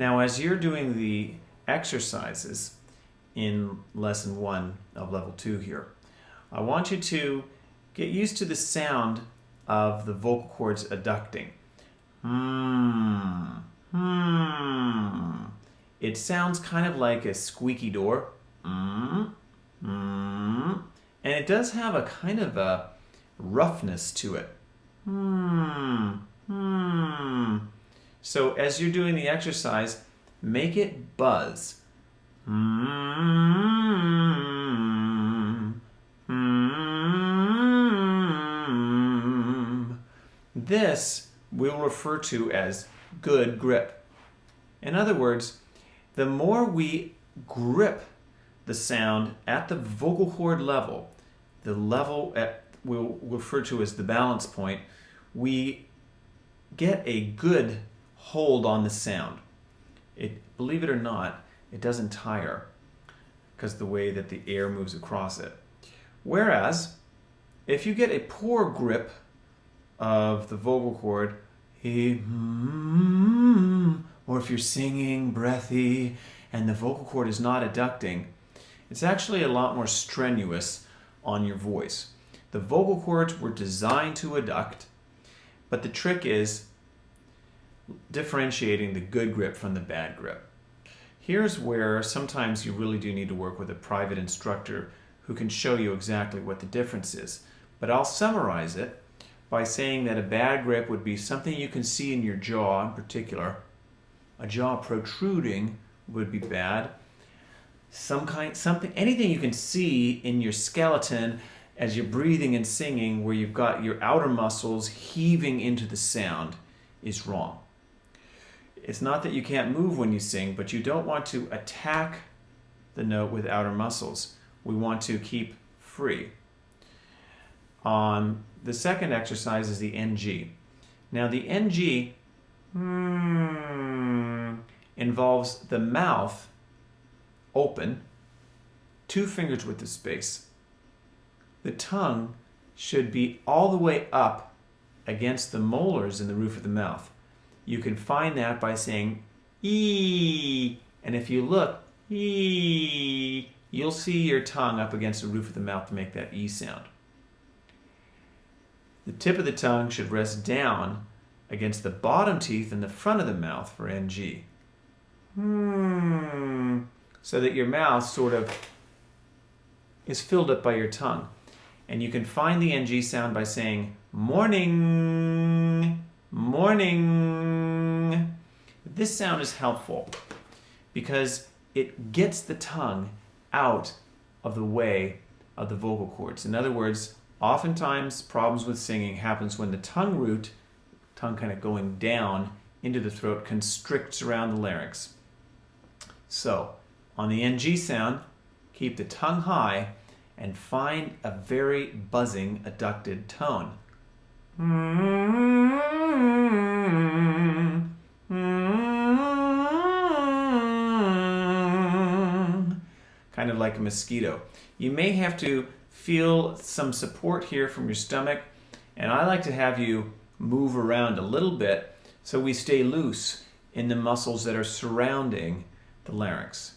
Now, as you're doing the exercises in lesson 1 of level 2 here, I want you to get used to the sound of the vocal cords adducting. It sounds kind of like a squeaky door. And it does have a kind of a roughness to it. So as you're doing the exercise, make it buzz. This we'll refer to as good grip. In other words, the more we grip the sound at the vocal cord level, the level we'll refer to as the balance point, we get a good hold on the sound. Believe it or not, it doesn't tire because the way that the air moves across it. Whereas, if you get a poor grip of the vocal cord, or if you're singing breathy and the vocal cord is not adducting, it's actually a lot more strenuous on your voice. The vocal cords were designed to adduct, but the trick is differentiating the good grip from the bad grip. Here's where sometimes you really do need to work with a private instructor who can show you exactly what the difference is. But I'll summarize it by saying that a bad grip would be something you can see in your jaw in particular. A jaw protruding would be bad. Anything you can see in your skeleton as you're breathing and singing where you've got your outer muscles heaving into the sound is wrong. It's not that you can't move when you sing, but you don't want to attack the note with outer muscles. We want to keep free. The second exercise is the NG. Now the NG involves the mouth open, 2 fingers width of space. The tongue should be all the way up against the molars in the roof of the mouth. You can find that by saying "ee," and if you look, "ee," you'll see your tongue up against the roof of the mouth to make that "e" sound. The tip of the tongue should rest down against the bottom teeth in the front of the mouth for NG. So that your mouth sort of is filled up by your tongue. And you can find the NG sound by saying morning, morning. This sound is helpful because it gets the tongue out of the way of the vocal cords. In other words, oftentimes problems with singing happens when the tongue kind of going down into the throat, constricts around the larynx. So, on the NG sound, keep the tongue high and find a very buzzing, adducted tone. Kind of like a mosquito. You may have to feel some support here from your stomach, and I like to have you move around a little bit so we stay loose in the muscles that are surrounding the larynx.